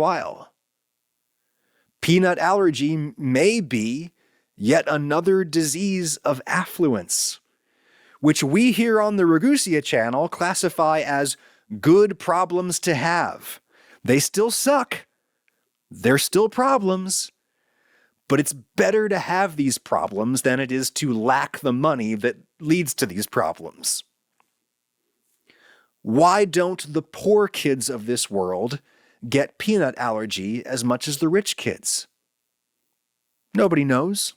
while. Peanut allergy may be yet another disease of affluence, which we here on the Ragusea channel classify as good problems to have. They still suck. They're still problems. But it's better to have these problems than it is to lack the money that leads to these problems. Why don't the poor kids of this world get peanut allergy as much as the rich kids? Nobody knows.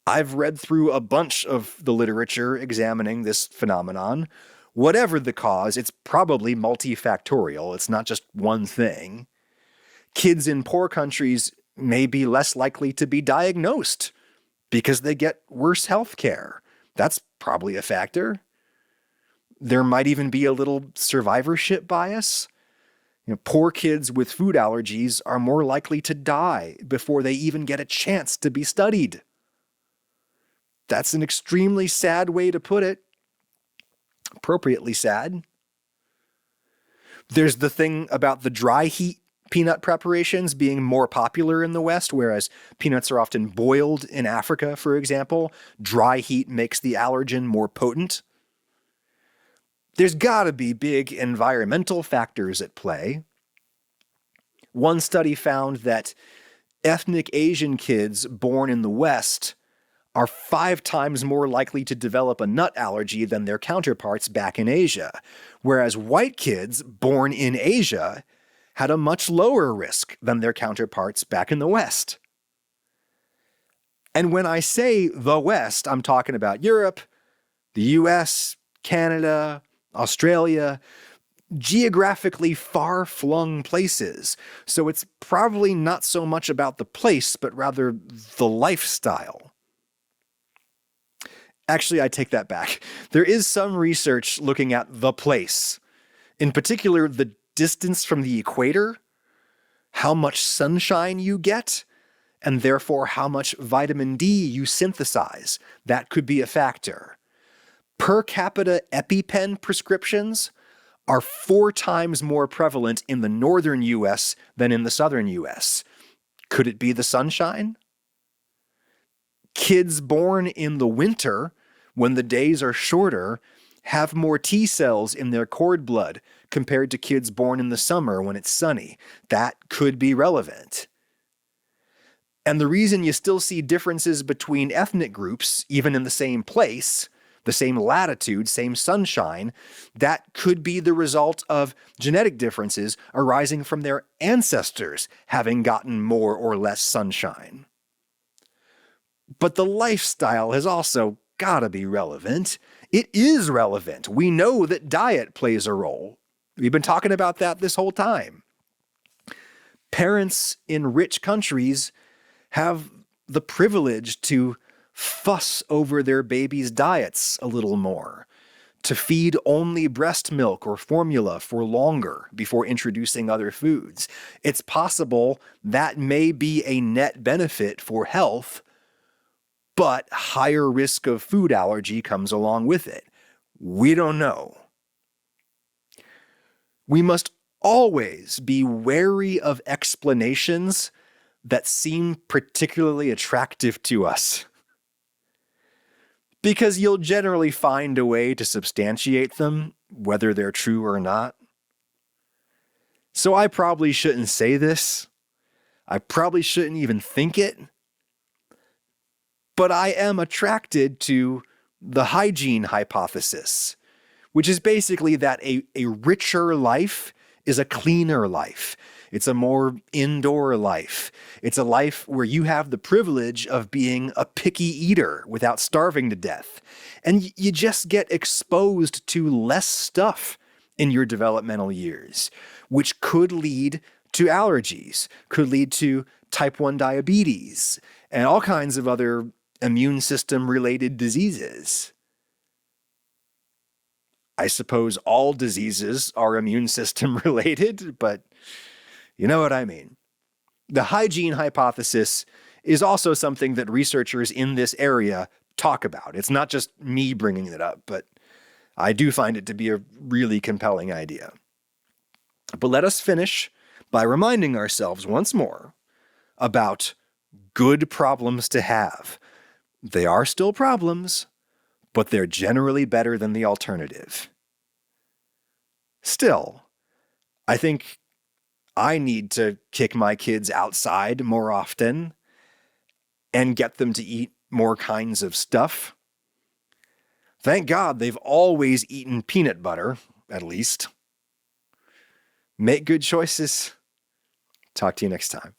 I've read through a bunch of the literature examining this phenomenon. Whatever the cause, it's probably multifactorial. It's not just one thing. Kids in poor countries may be less likely to be diagnosed because they get worse health care. That's probably a factor. There might even be a little survivorship bias. Poor kids with food allergies are more likely to die before they even get a chance to be studied. That's an extremely sad way to put it. Appropriately sad. There's the thing about the dry heat peanut preparations being more popular in the West, whereas peanuts are often boiled in Africa, for example. Dry heat makes the allergen more potent. There's got to be big environmental factors at play. One study found that ethnic Asian kids born in the West are 5 times more likely to develop a nut allergy than their counterparts back in Asia, whereas white kids born in Asia had a much lower risk than their counterparts back in the West. And when I say the West, I'm talking about Europe, the US, Canada, Australia, geographically far-flung places. So it's probably not so much about the place, but rather the lifestyle. Actually, I take that back. There is some research looking at the place. In particular, the distance from the equator, how much sunshine you get, and therefore how much vitamin D you synthesize. That could be a factor. Per capita EpiPen prescriptions are 4 times more prevalent in the northern US than in the southern US. Could it be the sunshine? Kids born in the winter, when the days are shorter, have more T cells in their cord blood compared to kids born in the summer when it's sunny. That could be relevant. And the reason you still see differences between ethnic groups, even in the same place, the same latitude, same sunshine, that could be the result of genetic differences arising from their ancestors having gotten more or less sunshine. But the lifestyle has also got to be relevant. It is relevant. We know that diet plays a role. We've been talking about that this whole time. Parents in rich countries have the privilege to fuss over their babies' diets a little more, to feed only breast milk or formula for longer before introducing other foods. It's possible that may be a net benefit for health, but higher risk of food allergy comes along with it. We don't know. We must always be wary of explanations that seem particularly attractive to us, because you'll generally find a way to substantiate them, whether they're true or not. So I probably shouldn't say this. I probably shouldn't even think it. But I am attracted to the hygiene hypothesis, which is basically that a richer life is a cleaner life. It's a more indoor life. It's a life where you have the privilege of being a picky eater without starving to death. And you just get exposed to less stuff in your developmental years, which could lead to allergies, could lead to type 1 diabetes, and all kinds of other immune system related diseases. I suppose all diseases are immune system related, but you know what I mean. The hygiene hypothesis is also something that researchers in this area talk about. It's not just me bringing it up, but I do find it to be a really compelling idea. But let us finish by reminding ourselves once more about good problems to have. They are still problems, but they're generally better than the alternative. Still, I think I need to kick my kids outside more often and get them to eat more kinds of stuff. Thank God they've always eaten peanut butter, at least. Make good choices. Talk to you next time.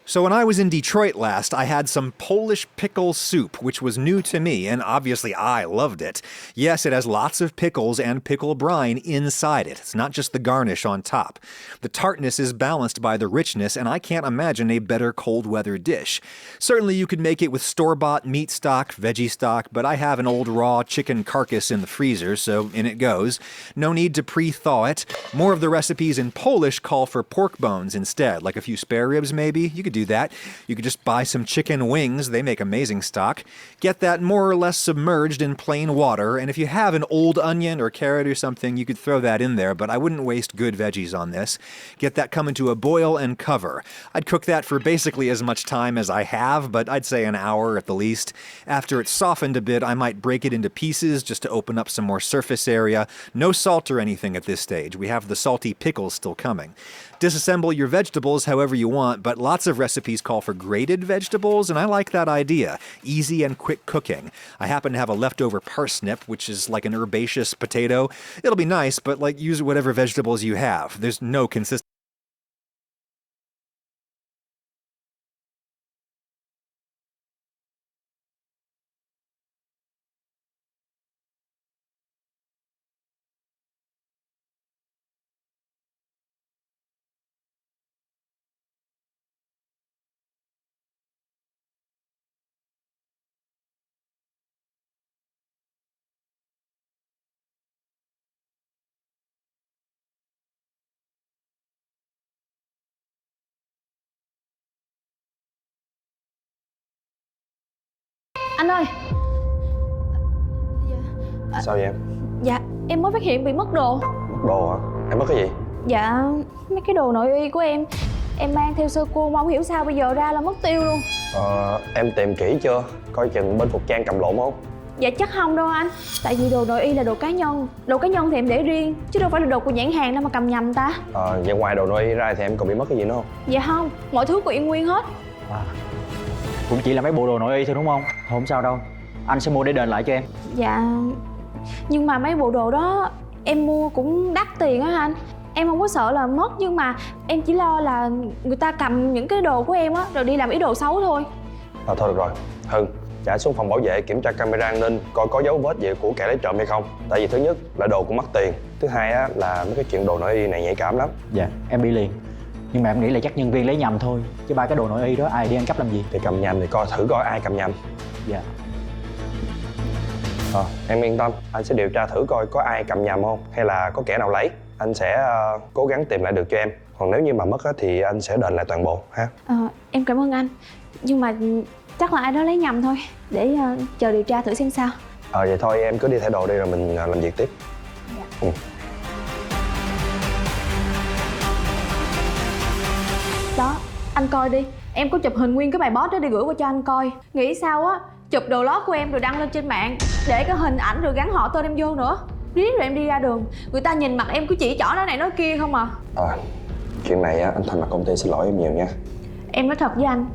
So when I was in Detroit last, I had some Polish pickle soup, which was new to me, and obviously I loved it. Yes, it has lots of pickles and pickle brine inside it. It's not just the garnish on top. The tartness is balanced by the richness, and I can't imagine a better cold weather dish. Certainly you could make it with store-bought meat stock, veggie stock, but I have an old raw chicken carcass in the freezer, so in it goes. No need to pre-thaw it. More of the recipes in Polish call for pork bones instead, like a few spare ribs maybe. You could do that. You could just buy some chicken wings. They make amazing stock. Get that more or less submerged in plain water, and if you have an old onion or carrot or something, you could throw that in there, but I wouldn't waste good veggies on this. Get that coming to a boil and cover. I'd cook that for basically as much time as I have, but I'd say an hour at the least. After it's softened a bit, I might break it into pieces just to open up some more surface area. No salt or anything at this stage. We have the salty pickles still coming. Disassemble your vegetables however you want, but lots of recipes call for grated vegetables, and I like that idea. Easy and quick cooking. I happen to have a leftover parsnip, which is like an herbaceous potato. It'll be nice, but use whatever vegetables you have. There's no consistency. Anh ơi. Sao vậy em? Dạ em mới phát hiện bị mất đồ. Mất đồ hả? Em mất cái gì? Dạ mấy cái đồ nội y của em mang theo sơ cua mà không hiểu sao bây giờ ra là mất tiêu luôn. Em tìm kỹ chưa? Coi chừng bên phục trang cầm lộn không? Dạ chắc không đâu anh. Tại vì đồ nội y là đồ cá nhân. Đồ cá nhân thì em để riêng, chứ đâu phải là đồ của nhãn hàng đâu mà cầm nhầm ta. Vậy ngoài đồ nội y ra thì em còn bị mất cái gì nữa không? Dạ không, mọi thứ của yên nguyên hết. Cũng chỉ là mấy bộ đồ nội y thôi đúng không? Không sao đâu, anh sẽ mua để đền lại cho em. Dạ, nhưng mà mấy bộ đồ đó em mua cũng đắt tiền á anh. Em không có sợ là mất, nhưng mà em chỉ lo là người ta cầm những cái đồ của em á rồi đi làm ý đồ xấu thôi. Thôi được rồi, Hưng, chạy xuống phòng bảo vệ kiểm tra camera an ninh coi có dấu vết gì của kẻ lấy trộm hay không. Tại vì thứ nhất là đồ cũng mất tiền, thứ hai á là mấy cái chuyện đồ nội y này nhạy cảm lắm. Dạ, em đi liền. Nhưng mà em nghĩ là chắc nhân viên lấy nhầm thôi, chứ ba cái đồ nội y đó ai đi ăn cắp làm gì. Thì cầm nhầm thì thử coi ai cầm nhầm. Dạ. Em yên tâm, anh sẽ điều tra thử coi có ai cầm nhầm không, hay là có kẻ nào lấy. Anh sẽ cố gắng tìm lại được cho em. Còn nếu như mà mất á, thì anh sẽ đền lại toàn bộ ha. Em cảm ơn anh. Nhưng mà chắc là ai đó lấy nhầm thôi. Để chờ điều tra thử xem sao. Vậy thôi em cứ đi thay đồ đi rồi mình làm việc tiếp. Dạ. Đó, anh coi đi. Em có chụp hình nguyên cái bài post đó đi gửi qua cho anh coi. Nghĩ sao á, chụp đồ lót của em rồi đăng lên trên mạng, để cái hình ảnh rồi gắn họ tên em vô nữa. Riết rồi em đi ra đường, người ta nhìn mặt em cứ chỉ trỏ nói này nói kia không à. Chuyện này á, anh thay mặt công ty xin lỗi em nhiều nha. Em nói thật với anh,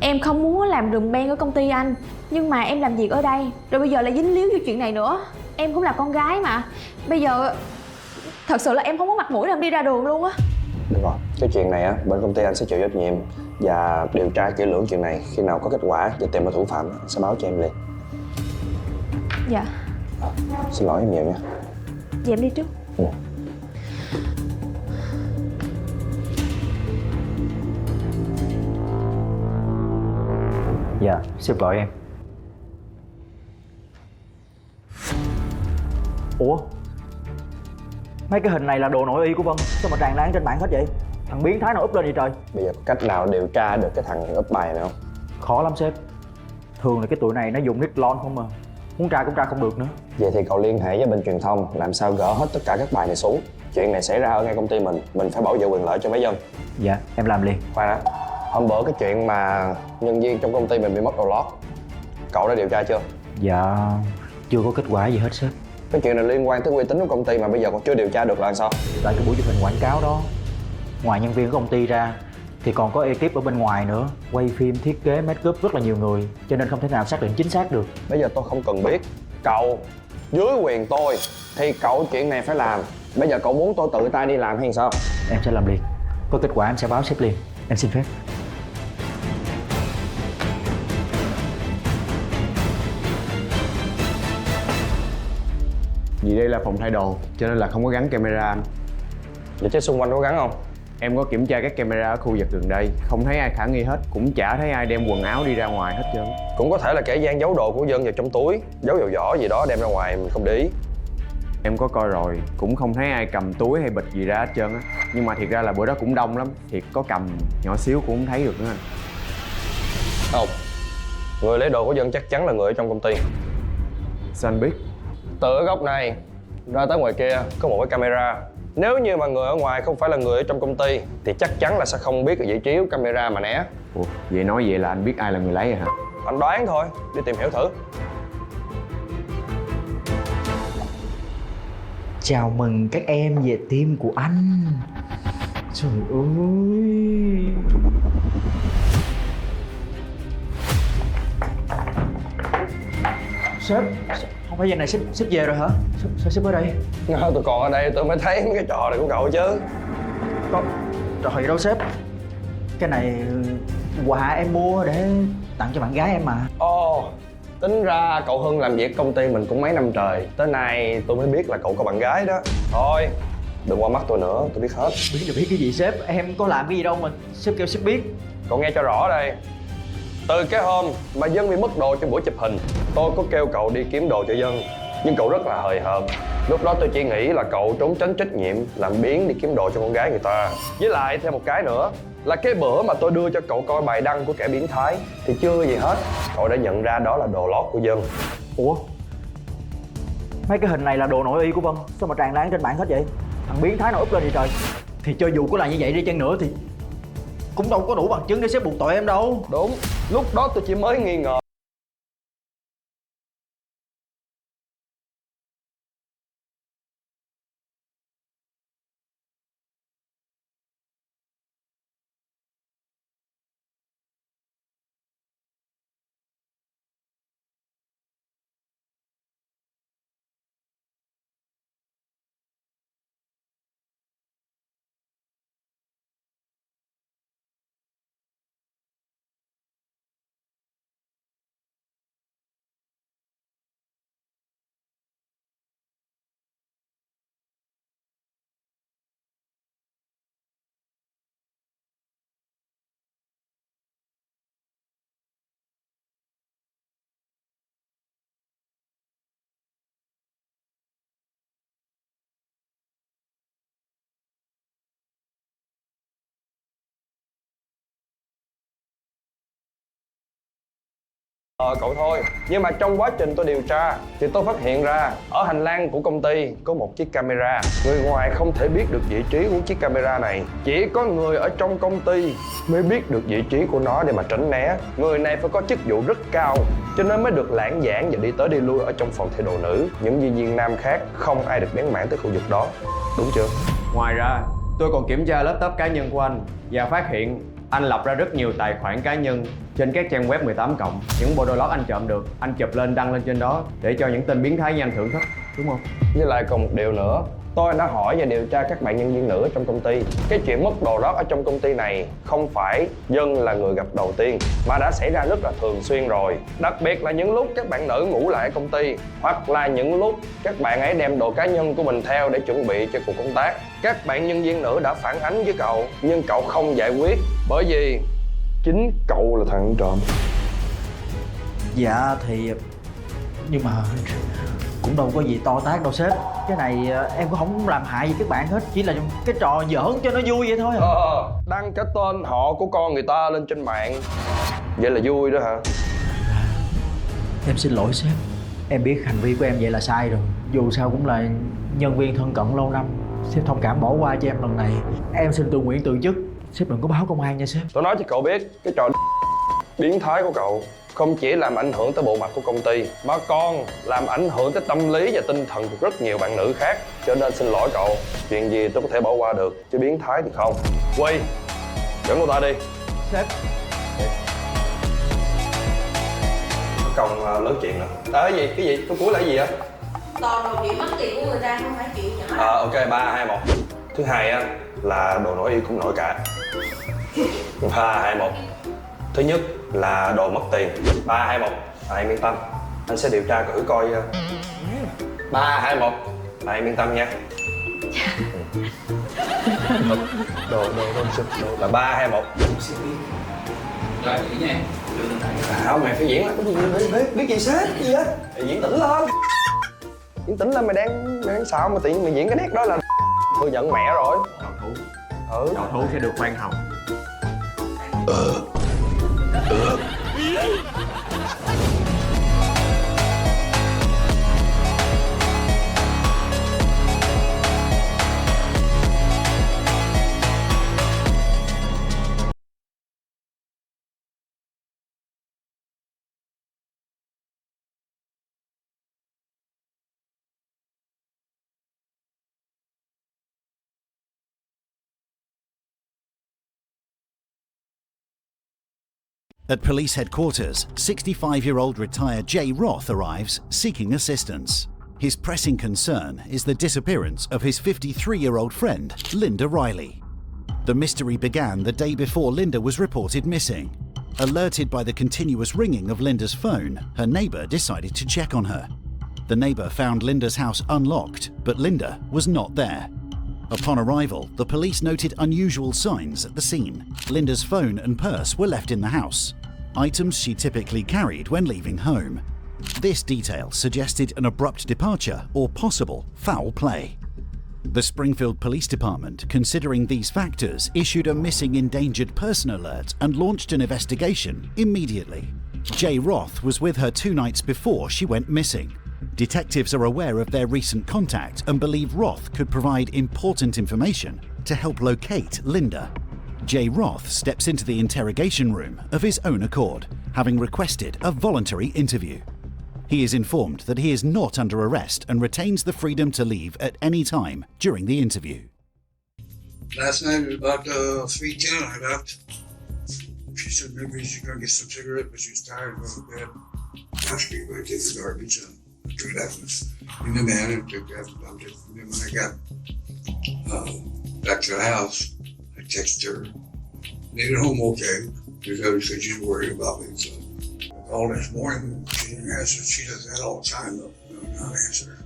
em không muốn làm rùm beng ở công ty anh, nhưng mà em làm việc ở đây, rồi bây giờ lại dính líu vô chuyện này nữa. Em cũng là con gái mà. Bây giờ thật sự là em không có mặt mũi làm đi ra đường luôn á. Được rồi, cái chuyện này á, bên công ty anh sẽ chịu trách nhiệm và điều tra kỹ lưỡng chuyện này. Khi nào có kết quả và tìm ra thủ phạm sẽ báo cho em liền. Dạ. Xin lỗi em nhiều nha. Vậy em đi trước. Dạ, sếp gọi em. Ủa? Mấy cái hình này là đồ nội y của Vân, sao mà tràn lan trên mạng hết vậy? Thằng biến thái nào úp lên vậy trời? Bây giờ có cách nào điều tra được cái thằng úp bài này không? Khó lắm sếp. Thường là cái tụi này nó dùng nick lon không mà. Muốn tra cũng tra không được nữa. Vậy thì cậu liên hệ với bên truyền thông làm sao gỡ hết tất cả các bài này xuống. Chuyện này xảy ra ở ngay công ty mình phải bảo vệ quyền lợi cho mấy dân. Dạ, em làm liền. Khoan đã, hôm bữa cái chuyện mà nhân viên trong công ty mình bị mất đồ lót, cậu đã điều tra chưa? Dạ, chưa có kết quả gì hết sếp. Cái chuyện này liên quan tới uy tín của công ty mà bây giờ còn chưa điều tra được là sao? Tại cái buổi chụp hình quảng cáo đó, ngoài nhân viên của công ty ra thì còn có ekip ở bên ngoài nữa, quay phim, thiết kế, make up rất là nhiều người, cho nên không thể nào xác định chính xác được. Bây giờ tôi không cần biết. Cậu dưới quyền tôi thì cậu chuyện này phải làm. Bây giờ cậu muốn tôi tự tay đi làm hay sao? Em sẽ làm liền. Có kết quả em sẽ báo sếp liền. Em xin phép. Vì đây là phòng thay đồ cho nên là không có gắn camera anh. Vậy chứ xung quanh có gắn không? Em có kiểm tra các camera ở khu vực gần đây, không thấy ai khả nghi hết, cũng chả thấy ai đem quần áo đi ra ngoài hết trơn. Cũng có thể là kẻ gian giấu đồ của dân vào trong túi, giấu dầu vỏ gì đó đem ra ngoài mình không để ý. Em có coi rồi, cũng không thấy ai cầm túi hay bịch gì ra hết trơn á. Nhưng mà thiệt ra là bữa đó cũng đông lắm, thiệt có cầm nhỏ xíu cũng không thấy được nữa anh. Không, người lấy đồ của dân chắc chắn là người ở trong công ty. Sao anh biết? Từ ở góc này ra tới ngoài kia có một cái camera. Nếu như mà người ở ngoài không phải là người ở trong công ty thì chắc chắn là sẽ không biết được vị trí của camera mà né. Ủa, vậy nói vậy là anh biết ai là người lấy rồi hả? Anh đoán thôi, đi tìm hiểu thử. Chào mừng các em về team của anh. Trời ơi. Sếp, không phải giờ này sếp về rồi hả? Sao sếp ở đây? Tôi còn ở đây tôi mới thấy cái trò này của cậu chứ. Có trời đâu sếp. Cái này quà em mua để tặng cho bạn gái em mà. Ồ, tính ra cậu Hưng làm việc công ty mình cũng mấy năm trời. Tới nay tôi mới biết là cậu có bạn gái đó. Thôi, đừng qua mắt tôi nữa, tôi biết hết. Biết là biết cái gì sếp, em có làm cái gì đâu mà sếp kêu sếp biết. Cậu nghe cho rõ đây. Từ cái hôm mà Dân bị mất đồ trong buổi chụp hình, tôi có kêu cậu đi kiếm đồ cho Dân, nhưng cậu rất là hời hợt. Lúc đó tôi chỉ nghĩ là cậu trốn tránh trách nhiệm, làm biếng đi kiếm đồ cho con gái người ta. Với lại thêm một cái nữa là cái bữa mà tôi đưa cho cậu coi bài đăng của kẻ biến thái thì chưa gì hết, cậu đã nhận ra đó là đồ lót của Dân. Ủa? Mấy cái hình này là đồ nội y của Vân, sao mà tràn lan trên mạng hết vậy? Thằng biến thái nào úp lên vậy trời? Thì cho dù có là như vậy đi chăng nữa thì cũng đâu có đủ bằng chứng để sếp buộc tội em đâu. Đúng, lúc đó tôi chỉ mới nghi ngờ. Cậu thôi. Nhưng mà trong quá trình tôi điều tra thì tôi phát hiện ra ở hành lang của công ty có một chiếc camera. Người ngoài không thể biết được vị trí của chiếc camera này. Chỉ có người ở trong công ty mới biết được vị trí của nó để mà tránh né. Người này phải có chức vụ rất cao cho nên mới được lãng giảng và đi tới đi lui ở trong phòng thay đồ nữ. Những nhân viên nam khác không ai được bén mảng tới khu vực đó. Đúng chưa? Ngoài ra, tôi còn kiểm tra laptop cá nhân của anh và phát hiện anh lập ra rất nhiều tài khoản cá nhân trên các trang web 18 cộng. Những bộ đồ lót anh trộm được, anh chụp lên đăng lên trên đó để cho những tên biến thái như anh thưởng thức, đúng không? Với lại còn một điều nữa, tôi đã hỏi và điều tra các bạn nhân viên nữ ở trong công ty. Cái chuyện mất đồ lót ở trong công ty này không phải Dân là người gặp đầu tiên, mà đã xảy ra rất là thường xuyên rồi. Đặc biệt là những lúc các bạn nữ ngủ lại ở công ty, hoặc là những lúc các bạn ấy đem đồ cá nhân của mình theo để chuẩn bị cho cuộc công tác. Các bạn nhân viên nữ đã phản ánh với cậu, nhưng cậu không giải quyết, bởi vì chính cậu là thằng trộm. Dạ thì... nhưng mà cũng đâu có gì to tát đâu sếp. Cái này em cũng không làm hại gì các bạn hết, chỉ là cái trò giỡn cho nó vui vậy thôi à. Đăng cái tên họ của con người ta lên trên mạng, vậy là vui đó hả? Em xin lỗi sếp. Em biết hành vi của em vậy là sai rồi. Dù sao cũng là nhân viên thân cận lâu năm. Sếp thông cảm bỏ qua cho em lần này. Em xin tự nguyện từ chức. Sếp đừng có báo công an nha sếp. Tôi nói cho cậu biết, cái trò biến thái của cậu không chỉ làm ảnh hưởng tới bộ mặt của công ty, mà còn làm ảnh hưởng tới tâm lý và tinh thần của rất nhiều bạn nữ khác. Cho nên xin lỗi cậu, chuyện gì tôi có thể bỏ qua được, chứ biến thái thì không. Quy, dẫn cô ta đi. Sếp. Công lớn chuyện nữa. Cái gì? Tôi cuối là cái gì á? Toàn đồ chuyện mất tiền của người ta, không phải chuyện nhỏ. Ok, 3, 2, 1. Thứ hai á là đồ nổi y cũng nổi cả. 3, 2, 1. Thứ nhất là đồ mất tiền. 3, 2, 1. Em yên tâm, anh sẽ điều tra thử coi. 3, 2, 1. Em yên tâm nha. Đồ là 3, 2, 1. Rồi, nghỉ nha. Không, mày phải diễn lại. Biết gì sếp, cái gì á? Mày diễn tỉnh lên. Diễn tỉnh lên, mày đang sao mà tự nhiên mày diễn cái nét đó là tôi giận mẹ rồi. Đầu thú. Đầu thú sẽ được khoan hồng. At police headquarters, 65-year-old retired Jay Roth arrives seeking assistance. His pressing concern is the disappearance of his 53-year-old friend, Linda Riley. The mystery began the day before Linda was reported missing. Alerted by the continuous ringing of Linda's phone, her neighbour decided to check on her. The neighbour found Linda's house unlocked, but Linda was not there. Upon arrival, the police noted unusual signs at the scene. Linda's phone and purse were left in the house, items she typically carried when leaving home. This detail suggested an abrupt departure or possible foul play. The Springfield Police Department, considering these factors, issued a missing endangered person alert and launched an investigation immediately. Jay Roth was with her 2 nights before she went missing. Detectives are aware of their recent contact and believe Roth could provide important information to help locate Linda. Jay Roth steps into the interrogation room of his own accord, having requested a voluntary interview. He is informed that he is not under arrest and retains the freedom to leave at any time during the interview. Last night at about 3:10, I left. She said maybe she's gonna get some cigarette, but she was tired of going to bed. Asked me if I take the garbage and I threw that in the van and took that and dumped it. And then when I got back to the house, I texted her, made it home okay, because obviously she's worried about me. So I called this morning, she didn't answer. She does that all the time, though. Not answer.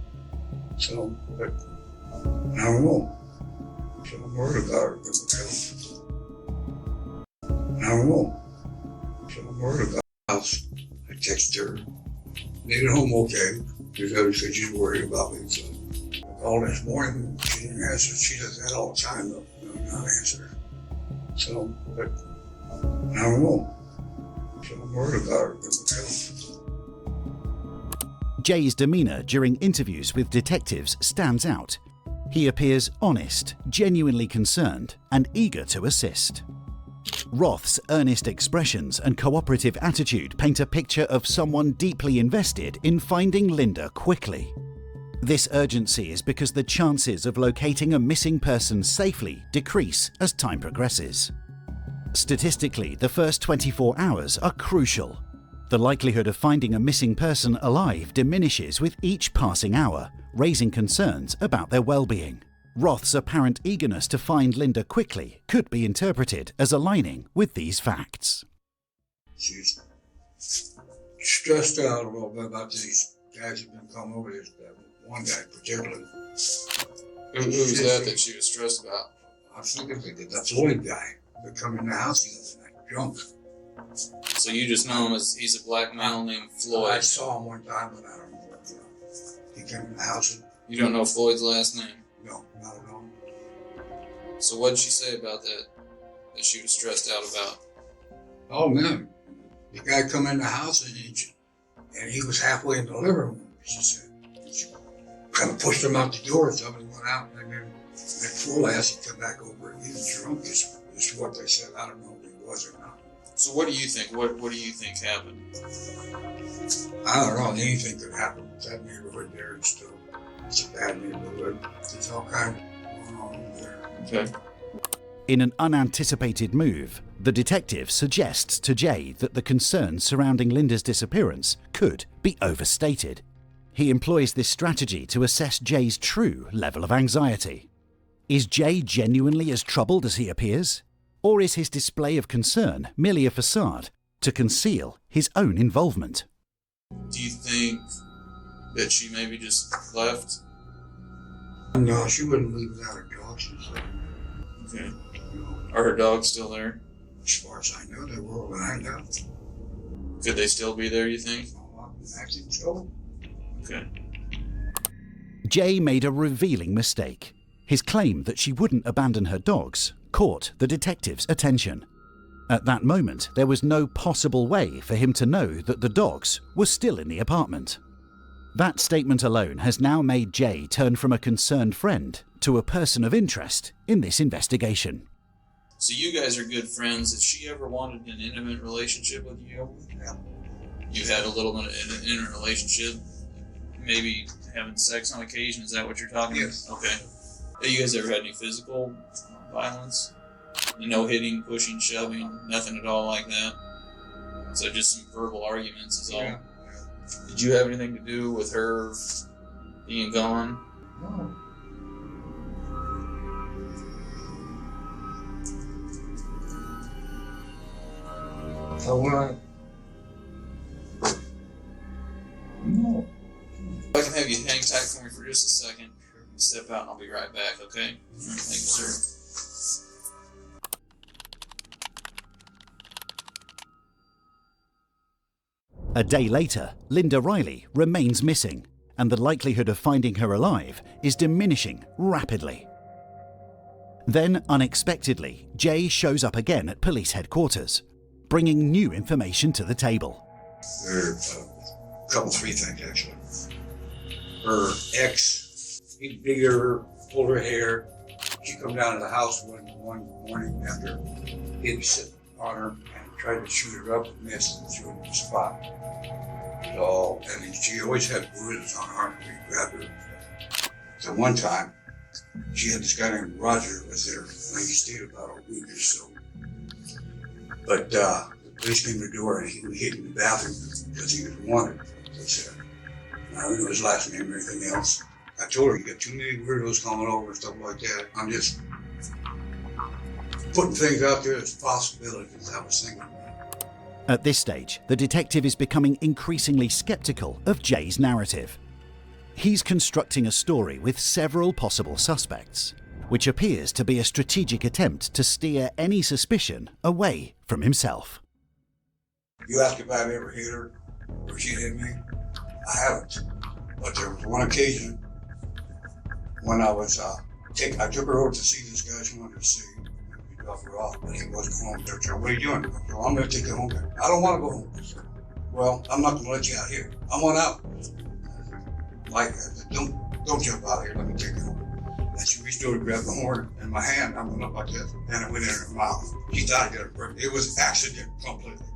So, but I don't know. So I'm worried about her. I don't know. So I'm worried about the house. I texted her, made it home okay, because obviously she's worried about me. So I called this morning, she didn't answer. She does that all the time, though. Not answer. So, but I don't know. So I'm worried about her. Jay's demeanour during interviews with detectives stands out. He appears honest, genuinely concerned, and eager to assist. Roth's earnest expressions and cooperative attitude paint a picture of someone deeply invested in finding Linda quickly. This urgency is because the chances of locating a missing person safely decrease as time progresses. Statistically, the first 24 hours are crucial. The likelihood of finding a missing person alive diminishes with each passing hour, raising concerns about their well-being. Roth's apparent eagerness to find Linda quickly could be interpreted as aligning with these facts. She's stressed out a little bit about these guys who've been coming over this. One guy particularly. Who's that she was stressed about? I was thinking the Floyd guy that come in the house the other night, drunk. So you just know him as he's a black male named Floyd. I saw him one time, but I don't know what. He came in the house and You don't know Floyd's last name? no, not at all. So what did she say about that she was stressed out about? Oh man, the guy come in the house and he was halfway in the living room, she said. She kind of pushed him out the door, and somebody went out, and then that fool ass, he come back over, and he was drunk, is what they said. I don't know if he was or not. So what do you think? What do you think happened? I don't know, anything could happen with that neighborhood there. It's a bad neighborhood. There's all kinds going on over there. Okay. In an unanticipated move, the detective suggests to Jay that the concerns surrounding Linda's disappearance could be overstated. He employs this strategy to assess Jay's true level of anxiety. Is Jay genuinely as troubled as he appears? Or is his display of concern merely a facade to conceal his own involvement? Do you think that she maybe just left? No, she wouldn't leave without her dog. Okay. Are her dogs still there? As far as I know, they were when I left. Could they still be there, you think? I think so. Okay. Jay made a revealing mistake. His claim that she wouldn't abandon her dogs caught the detective's attention. At that moment, there was no possible way for him to know that the dogs were still in the apartment. That statement alone has now made Jay turn from a concerned friend to a person of interest in this investigation. So you guys are good friends. Has she ever wanted an intimate relationship with you? Yeah. You had a little bit of an intimate relationship? Maybe having sex on occasion? Is that what you're talking Yes. about? Okay. Have you guys ever had any physical violence? No hitting, pushing, shoving, nothing at all like that? So just some verbal arguments is all? Yeah. Did you have anything to do with her being gone? No. So when no. I can have you hang tight for me for just a second. Step out and I'll be right back, okay? All right, thank you, sir. A day later, Linda Riley remains missing, and the likelihood of finding her alive is diminishing rapidly. Then, unexpectedly, Jay shows up again at police headquarters, bringing new information to the table. There are three things actually. Her ex, he'd bigger, fuller hair. She come down to the house one morning after he'd be sitting on her and tried to shoot her up and missed and threw her in the spot. So, and she always had bruises on her arm when he grabbed her. So one time, she had this guy named Roger was there, and he stayed about a week or so. But the police came to the door and he was hid in the bathroom because he was wanted, they said. I don't know his last name or anything else. I told her, you got too many weirdos coming over and stuff like that. I'm just putting things out there as possibilities I was thinking. At this stage, the detective is becoming increasingly skeptical of Jay's narrative. He's constructing a story with several possible suspects, which appears to be a strategic attempt to steer any suspicion away from himself. You ask if I've ever hit her or she hit me. I haven't. But there was one occasion when I was I took her over to see this guy she wanted to see. We dropped her off, but he wasn't home. They said, what are you doing? So I'm going to take you home. I don't want to go home. Well, I'm not going to let you out here. I want out. Like, don't jump out here. Let me take you home. And she reached over to grab the horn in my hand. I went up like this, and it went in her mouth. She thought I got her. It was accident completely.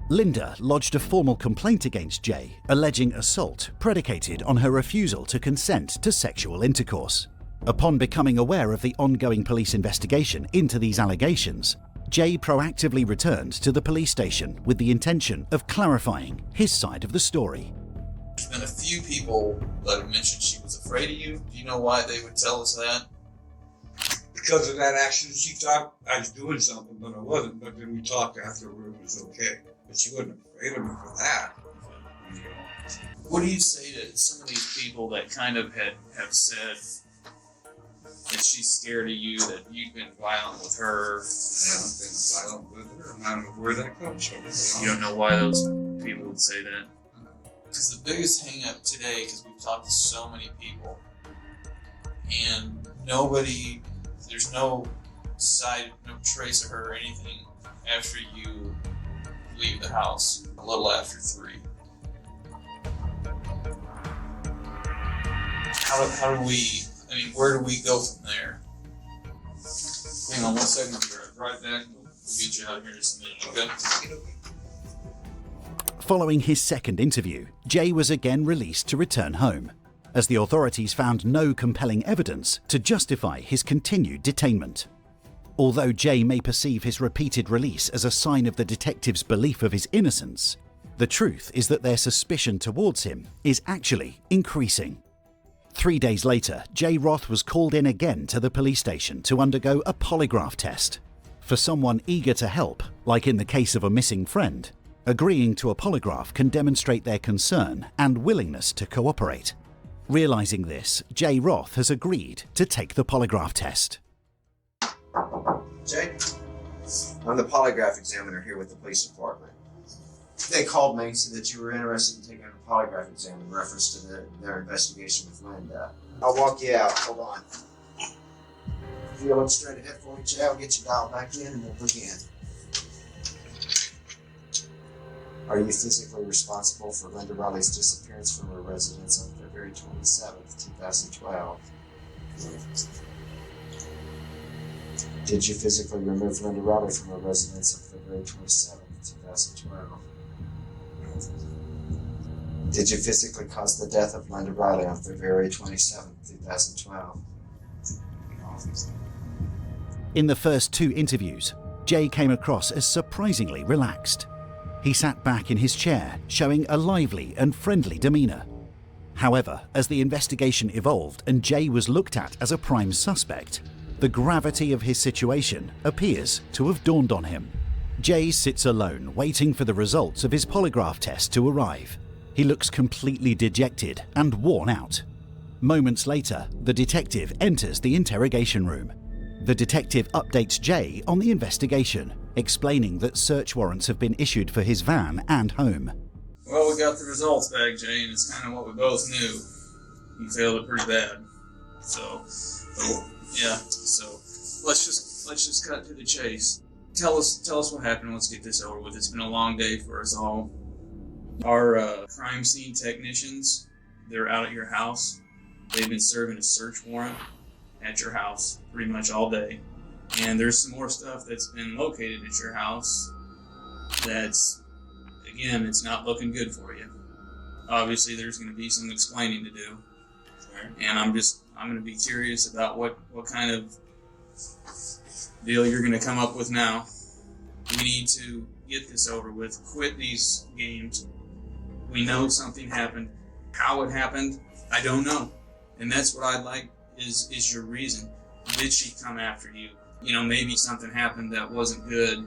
Linda lodged a formal complaint against Jay, alleging assault predicated on her refusal to consent to sexual intercourse. Upon becoming aware of the ongoing police investigation into these allegations, Jay proactively returned to the police station with the intention of clarifying his side of the story. There's been a few people that have mentioned she was afraid of you. Do you know why they would tell us that? Because of that accident, she thought I was doing something, but I wasn't. But then we talked afterward, it was okay. But she wasn't afraid of me for that. What do you say to some of these people that kind of have said that she's scared of you, that you've been violent with her? I haven't been violent with her, and I don't know where that comes from. You don't know why those people would say that? Because the biggest hang up today, because we've talked to so many people, and there's no trace of her or anything after you leave the house, a little after 3. how do we? I mean, where do we go from there? Hang on 1 second. I'll be right back. We'll get you out of here in just a minute. Okay. Following his second interview, Jay was again released to return home, as the authorities found no compelling evidence to justify his continued detainment. Although Jay may perceive his repeated release as a sign of the detectives' belief of his innocence, the truth is that their suspicion towards him is actually increasing. 3 days later, Jay Roth was called in again to the police station to undergo a polygraph test. For someone eager to help, like in the case of a missing friend, agreeing to a polygraph can demonstrate their concern and willingness to cooperate. Realizing this, Jay Roth has agreed to take the polygraph test. Jay, I'm the polygraph examiner here with the police department. They called me, said that you were interested in taking a polygraph exam in reference to their investigation with Linda. I'll walk you out. Hold on. If you look straight ahead for me, Jay, I'll get you dialed back in and we'll begin. Are you physically responsible for Linda Riley's disappearance from her residence on February 27th, 2012? Did you physically remove Linda Riley from her residence on February 27th, 2012? Did you physically cause the death of Linda Riley on February 27th, 2012? In the first 2 interviews, Jay came across as surprisingly relaxed. He sat back in his chair, showing a lively and friendly demeanor. However, as the investigation evolved and Jay was looked at as a prime suspect, the gravity of his situation appears to have dawned on him. Jay sits alone, waiting for the results of his polygraph test to arrive. He looks completely dejected and worn out. Moments later, the detective enters the interrogation room. The detective updates Jay on the investigation, explaining that search warrants have been issued for his van and home. Well, we got the results back, Jay, and it's kind of what we both knew. You failed it pretty bad. So let's just cut to the chase. Tell us what happened. Let's get this over with. It's been a long day for us all. Our crime scene technicians, they're out at your house. They've been serving a search warrant at your house pretty much all day. And there's some more stuff that's been located at your house that's, again, it's not looking good for you. Obviously, there's going to be some explaining to do. And I'm going to be curious about what kind of deal you're going to come up with now. We need to get this over with. Quit these games. We know something happened. How it happened, I don't know. And that's what I'd like is your reason. Did she come after you? You know, maybe something happened that wasn't good.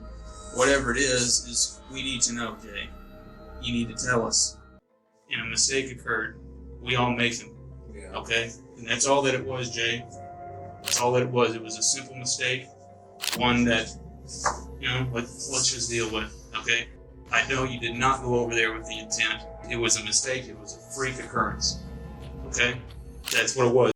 Whatever it is we need to know, Jay. You need to tell us. And a mistake occurred. We all make them. Yeah. Okay? And that's all that it was, Jay. That's all that it was. It was a simple mistake. One that, let's just deal with. Okay? I know you did not go over there with the intent. It was a mistake. It was a freak occurrence. Okay? That's what it was.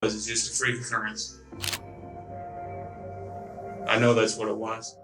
It's just a freak occurrence. I know that's what it was.